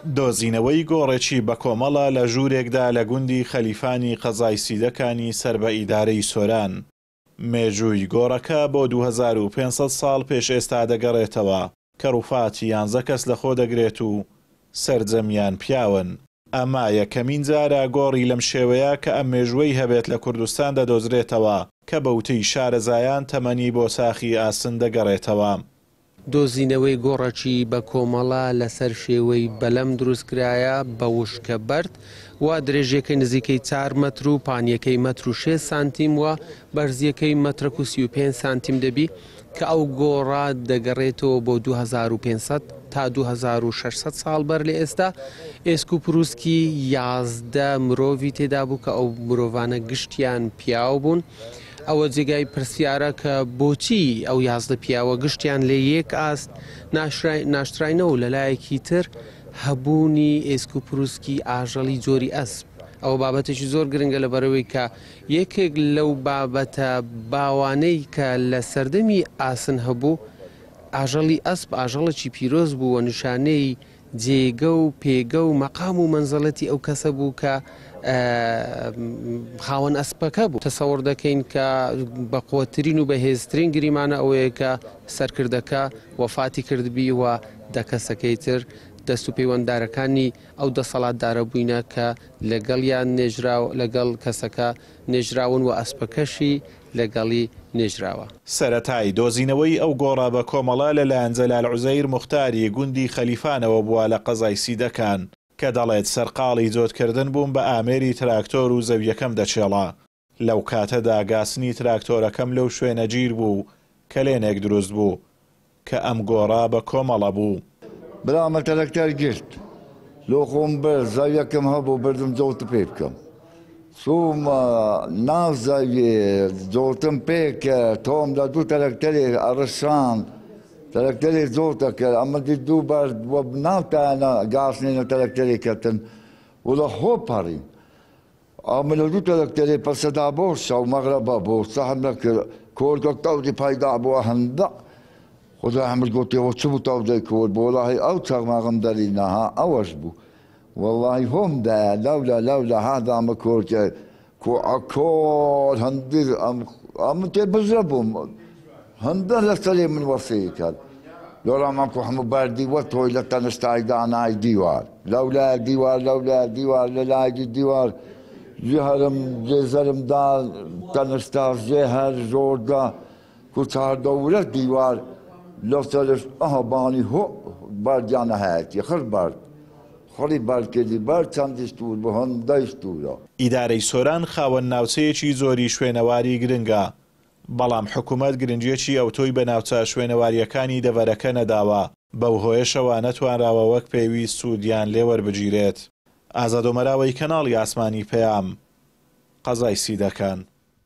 دۆزینەوەی گۆڕێکی بە کۆمەڵە لە ژوورێکدا لە گوندی خەلیفانی قەزای سیدەکانی سەر بە ئیدارەی سۆران. مێژووی گۆڕەکە بۆ 2500 ساڵ پێش ئێستا دەگەڕێتەوە کە ڕووفاتی 11 کەس لەخۆ دەگرێت و سەرجەمیان پیاون. ئەمە یەکەمین جارە گۆڕی لەم شێوەیە کە ئەم مێژووەی هەبێت لە کوردستان دەدۆزرێتەوە کە بەوتەی شارەزایان تەمەنی بۆ ساخی ئاسن دەگەڕێتەوە. دۆزینەوەی گۆڕەکی بە کۆمەڵە لەسەر شێوەی بەلەم دروستکرایە بە وشکە بەرد و درێژەکەی نزیکەی 4 مەتر و پانیەکەی مەتر و 6 سانتیم و بەرزیەکەی مەترک و 35 سانتیم دەبی کە ئەو گۆڕا دەگەڕێتەوە بۆ 2500 تا 2600 ساڵ بەر لە ئێستا. ئێسک و پرووسکی 11 مرۆڤی تێدا بوو کە ئەو مرۆڤانە گشتیان پیاو بوون. ئەوە جێگای پرسیارە کە بۆچی ئەو 11 پیاوە گشتیان لێ یەک ئاست ناشتراینەوە لەلایەکی تر هەبوونی ئێسک و پرووسکی ئاژەڵی جۆری ئەسپ. ئەو بابەتێکی زۆر گرنگە لەبەرەوەی کە یەکێک لەو بابەتە باوانەی کە لە سەردەمی ئاسن هەبوو ئاژەڵی ئەسپ ئاژەڵێکی پیرۆز بوو و نیشانەی جێگە و پێگە و مەقام و مەنزەڵەتی ئەو کەسە بوو کە خاوەن ئەسپەکە بوو. تەسەوڕ دەکەین کە بە قووەترین و بەهێزترین گریمانە ئەوەیە کە سەرکردەکە وەفاتی کردبی و دەکەسەکەی تر دەست و پەیوەنددارەکانی ئەو دەسەڵاتدارە بووینە کە لەگەڵیان لەگەڵ کەسەکە نێژراون و ئەسپەکەشی لەگەڵی نێژراوە. سەرەتای دۆزینەوەی ئەو گۆڕە بە کۆمەڵە لەلایەن جەلال عوزەیر موختاری گوندی خەلیفانەوە بووە لە قەزای سیدەکان کە دەڵێت سەرقاڵی جۆتکردن بوون بە ئامێری تراکتۆر و زەویەکەم دەچێڵە. لەو کاتەدا گاسنی تراکتۆرەکەم لەو شوێنە گیر بوو کە لێنێک دروست بوو کە ئەم گۆڕا بە کۆمەڵە بوو. برامە تەرەکتەر گرت لۆ خۆم بەر زەویەکەم هەبوو بردم جۆتە پێ بکەم. سوومە ناو زەویێ جۆتم پێ کرد تۆم لە دوو تەرەکتەرێک ئەڕەشاند تەرەکتەرێک جۆتە کرد ئەمە دوو بەر ناوتانە گاسنێنە تەرەکتەرێکەتن وڵە هۆپەڕین ئەمە لە دوو تەرەکتەرێ پەسەدا بۆ شەو مەغرەبە بۆ سەحر نەکرد کۆرگە تەوزی پایدا بووە هەندە خدا هەمر گوتیەوە چ بوو تەوزەی کۆر بۆ وەڵاهی ئەو چەغماغم دەرینەها ئەوەش بوو والله هۆمدایە لەولە هادامە کۆرکە کۆر هەندێک ئەمە تێ بزرە بووم هەندە لەسەرێ من وەسەی کرد لۆرەمان کو هەموو بەردیوە تۆی لە تەنستای دانای دیوار لەولای دیوار لە لایگی دیوار جێهەرم جێزەرمدا تەنستا جێهەر زۆردا کو چاردەورە دیوار لەسەرش ئەهەبانی هۆ بەردیانە هەیەتی خڕ بەرد خۆڵی بەرکردی بەر چەندی ستور بە هەندەی ستورە. ئیدارەی سۆران خاوەن ناوچەیەکی زۆری شوێنەواری گرنگە بەڵام حکوومەت گرنگیەکی ئەوتۆی بە ناوچە شوێنەواریەکانی دەڤەرەکە نەداوە بەو هۆیشەوە نەتوانراوە وەک پێویست سوودیان لێوەربگیرێت. ئازادۆمەراوەی کەناڵی ئاسمانی پەیام قەزای سیدەکان.